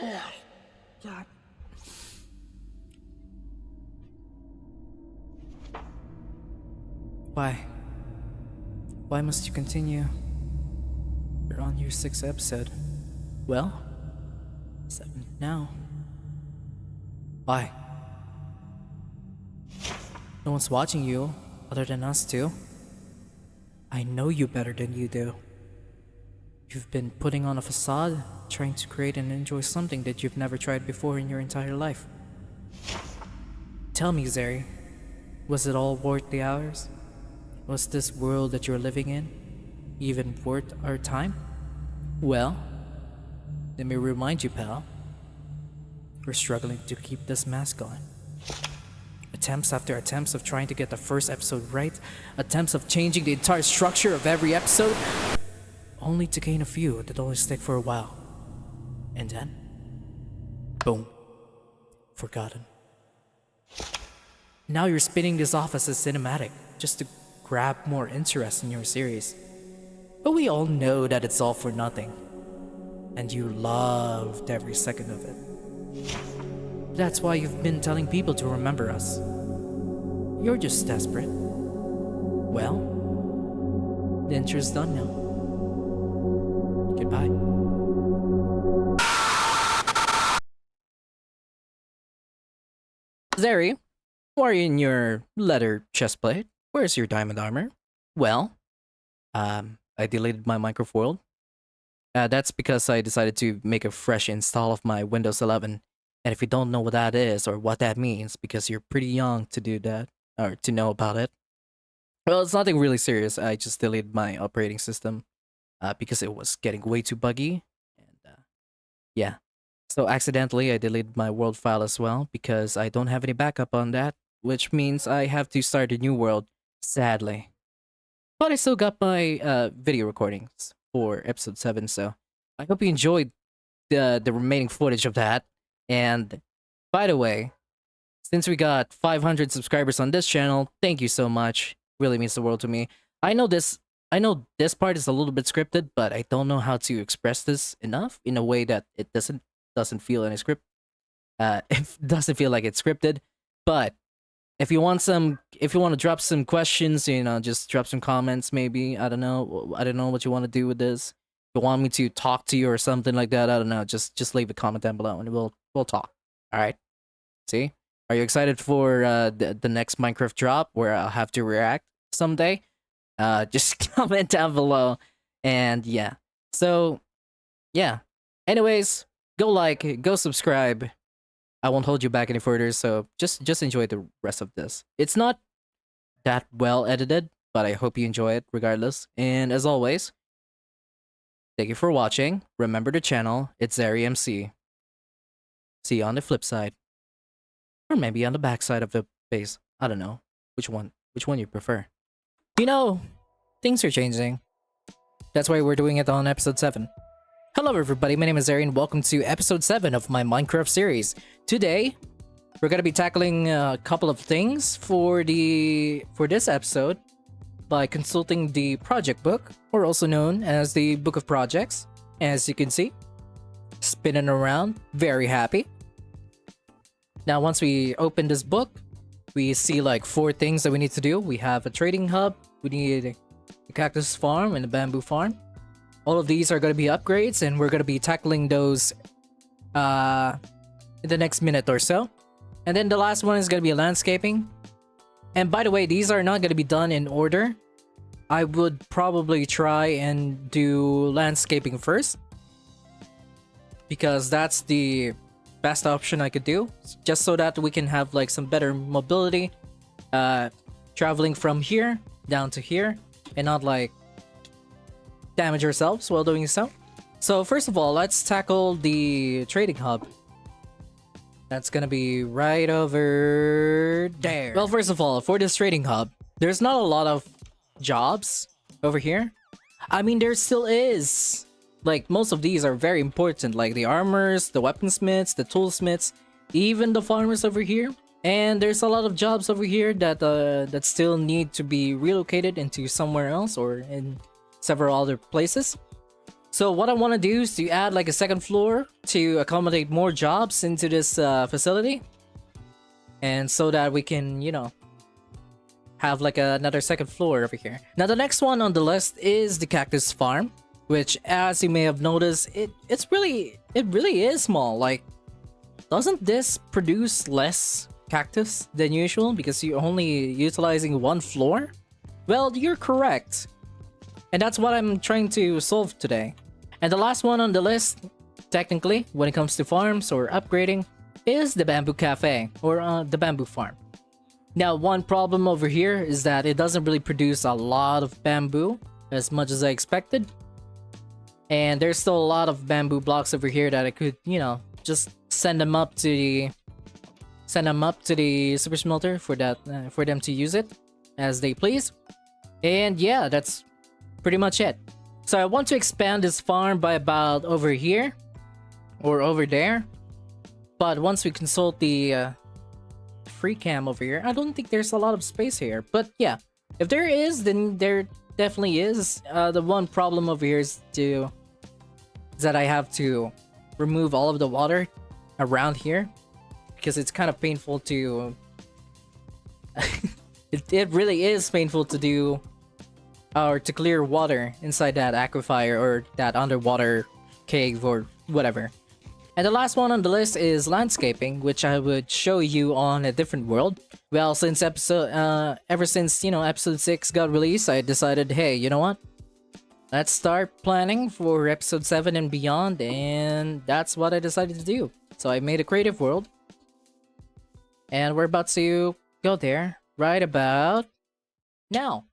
God. Why? Why must you continue? You're on your 6th episode. Well, 7 now. Why? No one's watching you, other than us two. I know you better than you do. You've been putting on a facade, trying to create and enjoy something that you've never tried before in your entire life. Tell me, Xeri, was it all worth the hours? Was this world that you're living in even worth our time? Well, let me remind you, pal. We're struggling to keep this mask on. Attempts after attempts of trying to get the first episode right, attempts of changing the entire structure of every episode, only to gain a few that only stick for a while. And then, boom, forgotten. Now you're spinning this off as a cinematic, just to grab more interest in your series. But we all know that it's all for nothing. And you loved every second of it. That's why you've been telling people to remember us. You're just desperate. Well, the intro's done now. Goodbye. Xeri, why are you in your leather chestplate? Where's your diamond armor? Well, I deleted my Minecraft world. That's because I decided to make a fresh install of my Windows 11. And if you don't know what that is or what that means, because you're pretty young to do that, or to know about it, well, it's nothing really serious. I just deleted my operating system because it was getting way too buggy. And yeah. So accidentally, I deleted my world file as well because I don't have any backup on that, which means I have to start a new world, sadly. But I still got my video recordings for episode 7, so I hope you enjoyed the remaining footage of that. And by the way, since we got 500 subscribers on this channel, thank you so much. Really means the world to me. I know this part is a little bit scripted, but I don't know how to express this enough in a way that it doesn't feel any script. It doesn't feel like it's scripted. But if you want to drop some questions, just drop some comments. Maybe I don't know what you want to do with this. If you want me to talk to you or something like that, I don't know. Just leave a comment down below and we'll talk. All right. See, are you excited for the next Minecraft drop where I'll have to react someday? Just comment down below, and yeah. So yeah. Anyways, go subscribe. I won't hold you back any further, so just enjoy the rest of this. It's not that well edited, but I hope you enjoy it regardless. And as always, thank you for watching. Remember the channel, it's Xeri MC. See you on the flip side. Or maybe on the back side of the face. I don't know. Which one you prefer. Things are changing. That's why we're doing it on episode 7. Hello everybody, my name is Xeri and welcome to episode 7 of my Minecraft series. Today, we're gonna be tackling a couple of things for this episode by consulting the project book, or also known as the Book of Projects. As you can see, spinning around, very happy. Now once we open this book, we see like 4 things that we need to do. We have a trading hub, we need a cactus farm and a bamboo farm. All of these are going to be upgrades, and we're going to be tackling those in the next minute or so. And then the last one is going to be landscaping. And by the way, these are not going to be done in order. I would probably try and do landscaping first, because that's the best option I could do, just so that we can have like some better mobility, traveling from here down to here, and not like damage ourselves while doing so. So first of all, let's tackle the trading hub. That's gonna be right over there. Well, first of all, for this trading hub, there's not a lot of jobs over here. I mean, there still is. Like, most of these are very important, like the armors, the weaponsmiths, the toolsmiths, even the farmers over here. And there's a lot of jobs over here that still need to be relocated into somewhere else or in several other places. So what I want to do is to add like a second floor to accommodate more jobs into this facility, and so that we can, you know, have like another second floor over here. Now the next one on the list is the cactus farm, which, as you may have noticed, it really is small. Like, doesn't this produce less cactus than usual because you're only utilizing one floor? Well, you're correct. And that's what I'm trying to solve today. And the last one on the list, technically, when it comes to farms or upgrading, is the bamboo cafe, or the bamboo farm. Now, one problem over here is that it doesn't really produce a lot of bamboo as much as I expected. And there's still a lot of bamboo blocks over here that I could, you know, just send them up to the super smelter for that for them to use it as they please. And yeah, that's pretty much it. So I want to expand this farm by about over here or over there. But once we consult the free cam over here, I don't think there's a lot of space here. But yeah, if there is, then there definitely is. The one problem over here is that I have to remove all of the water around here because it's kind of painful to it really is painful to do or to clear water inside that aquifer or that underwater cave or whatever. And the last one on the list is landscaping, which I would show you on a different world. Well, since ever since, you know, episode 6 got released, I decided, hey, you know what? Let's start planning for episode 7 and beyond, and that's what I decided to do. So I made a creative world, and we're about to go there right about now.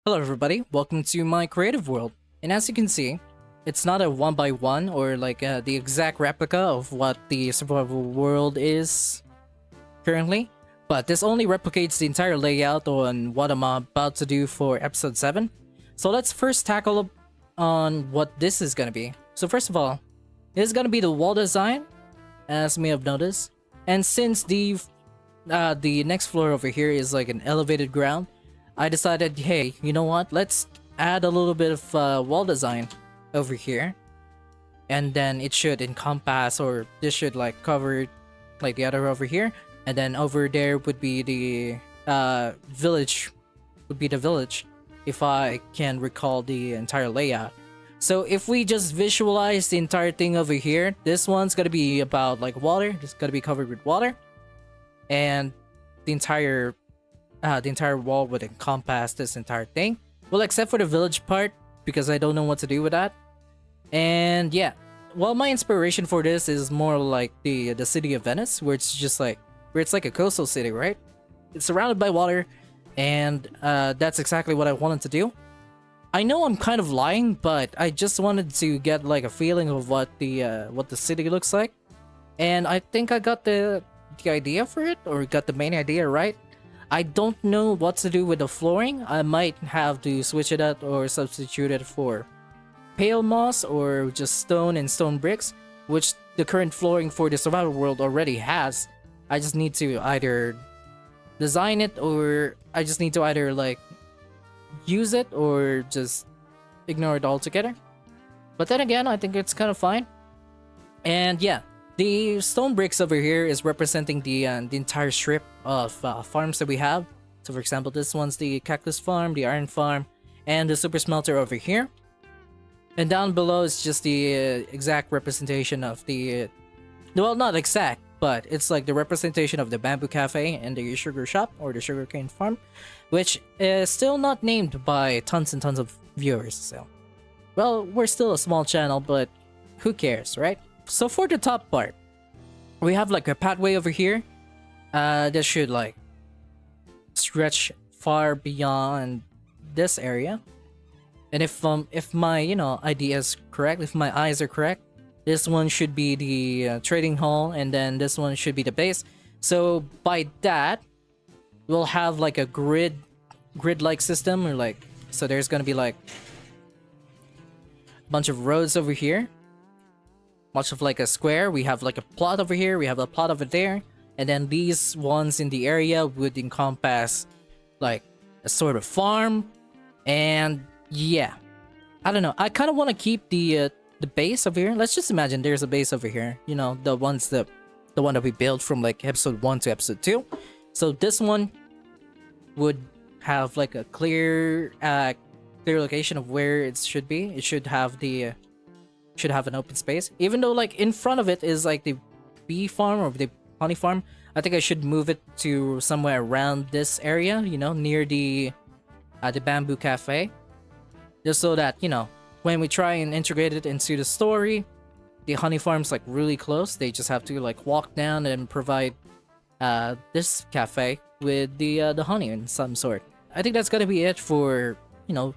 Hello everybody, welcome to my creative world. And as you can see, it's not a 1x1 or like the exact replica of what the survival world is currently, but this only replicates the entire layout on what I'm about to do for episode 7. So let's first tackle up on what this is gonna be. So first of all, this is gonna be the wall design, as you may have noticed. And since the next floor over here is like an elevated ground, I decided, hey, you know what? Let's add a little bit of wall design over here, and then it should encompass, or this should like cover like the other over here, and then over there would be the village, if I can recall the entire layout. So if we just visualize the entire thing over here, this one's gonna be about like water. It's gonna be covered with water, and the entire wall would encompass this entire thing. Well, except for the village part, because I don't know what to do with that. And yeah, well, my inspiration for this is more like the city of Venice, where it's like a coastal city, right? It's surrounded by water, and that's exactly what I wanted to do. I know I'm kind of lying, but I just wanted to get like a feeling of what the city looks like, and I think I got the idea for it, or got the main idea right. I don't know what to do with the flooring. I might have to switch it out or substitute it for pale moss or just stone and stone bricks, which the current flooring for the survival world already has. I just need to either design it, or I just need to either like use it or just ignore it altogether. But then again, I think it's kind of fine. And yeah, the stone bricks over here is representing the entire strip of farms that we have. So for example, this one's the cactus farm, the iron farm, and the super smelter over here. And down below is just the exact representation of the well, not exact, but it's like the representation of the bamboo cafe and the sugar shop, or the sugarcane farm, which is still not named by tons and tons of viewers. So, well, we're still a small channel, but who cares, right? So for the top part, we have like a pathway over here that should like stretch far beyond this area. And if my idea is correct, if my eyes are correct, this one should be the trading hall, and then this one should be the base. So by that, we'll have like a grid-like system, or like, so there's gonna be like a bunch of roads over here, much of like a square. We have like a plot over here, we have a plot over there, and then these ones in the area would encompass like a sort of farm. And yeah, I don't know. I kind of want to keep the base over here. Let's just imagine there's a base over here. You know, the one that we built from like episode 1 to episode 2. So this one would have like a clear location of where it should be. It should have the should have an open space. Even though like in front of it is like the bee farm or the honey farm, I think I should move it to somewhere around this area, you know, near the bamboo cafe. Just so that, you know, when we try and integrate it into the story, the honey farm's like really close. They just have to like walk down and provide this cafe with the honey in some sort. I think that's gonna be it for, you know,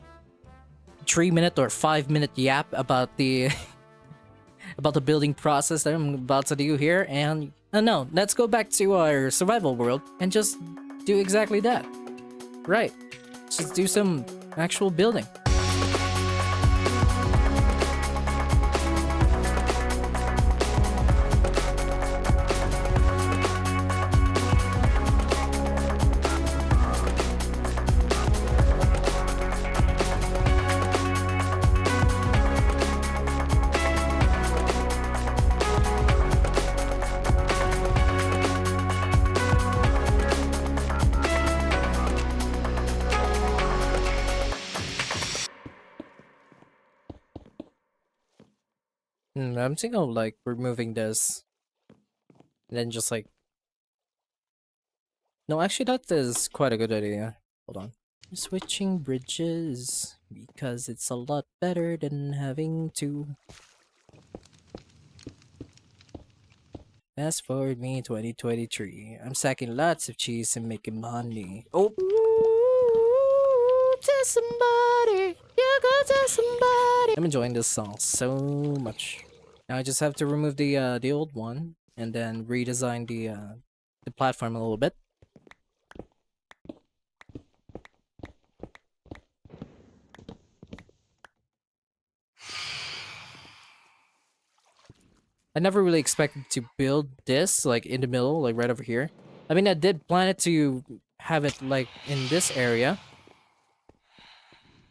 3-minute or 5-minute yap about the about the building process that I'm about to do here. And no, let's go back to our survival world and just do exactly that. Right, just do some actual building. I'm thinking of like removing this and then just like, no, actually that is quite a good idea. Hold on. Switching bridges because it's a lot better than having to. Fast forward me 2023. I'm stacking lots of cheese and making money. Oh, tell somebody, you go tell somebody. I'm enjoying this song so much. Now I just have to remove the old one and then redesign the platform a little bit. I never really expected to build this like in the middle, like right over here. I mean, I did plan it to have it like in this area,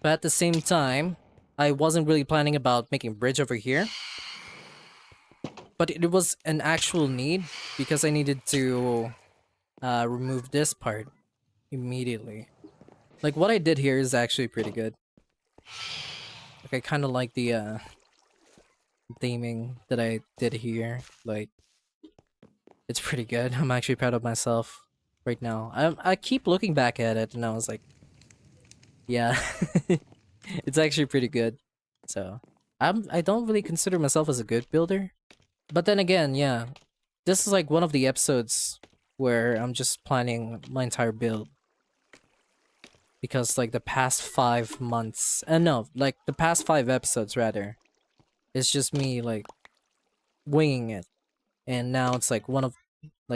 but at the same time, I wasn't really planning about making a bridge over here. But it was an actual need because I needed to remove this part immediately. Like what I did here is actually pretty good. Like I kind of like the theming that I did here. Like it's pretty good. I'm actually proud of myself right now. I keep looking back at it and I was like, yeah, it's actually pretty good. So I don't really consider myself as a good builder. But then again, yeah, this is like one of the episodes where I'm just planning my entire build. Because like the past 5 months, no, like the past 5 episodes rather, it's just me like winging it. And now it's like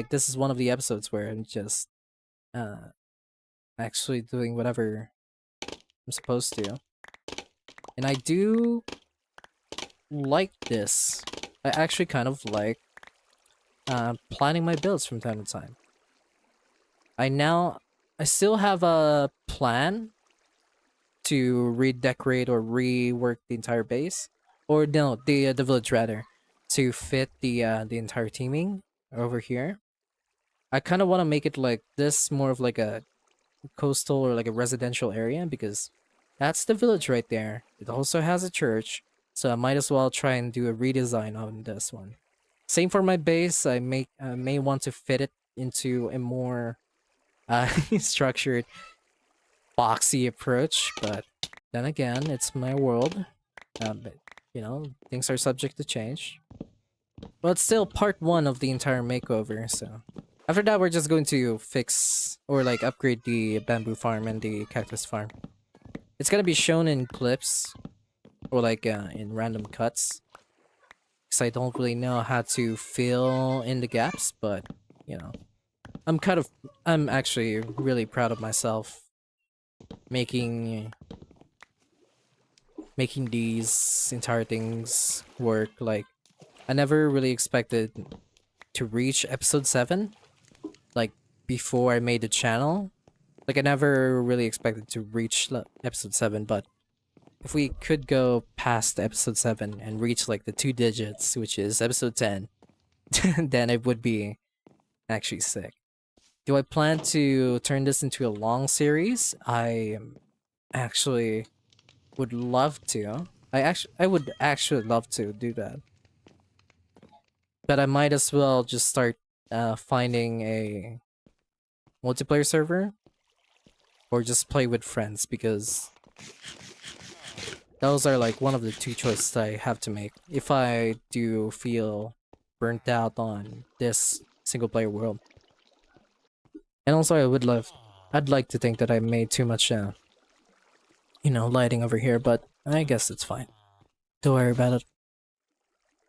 this is one of the episodes where I'm just actually doing whatever I'm supposed to. And I do like this. I actually kind of like planning my builds from time to time. I still have a plan to redecorate or rework the entire base, or no, the village rather, to fit the entire teaming over here. I kind of want to make it like this, more of like a coastal or like a residential area, because that's the village right there. It also has a church, so I might as well try and do a redesign on this one. Same for my base. I may want to fit it into a more structured, boxy approach, but then again, it's my world. But, you know, things are subject to change. But it's still part 1 of the entire makeover, so after that, we're just going to fix or like upgrade the bamboo farm and the cactus farm. It's gonna be shown in clips or like in random cuts, because I don't really know how to fill in the gaps, but you know, I'm actually really proud of myself making these entire things work. Like I never really expected to reach episode 7 like before I made the channel. Like I never really expected to reach episode 7, but if we could go past episode 7 and reach like the 2 digits, which is episode 10, then it would be actually sick. Do I plan to turn this into a long series? I actually would love to. I would actually love to do that. But I might as well just start finding a multiplayer server or just play with friends, because those are like one of the two choices I have to make if I do feel burnt out on this single player world. And also I'd like to think that I made too much lighting over here, but I guess it's fine. Don't worry about it.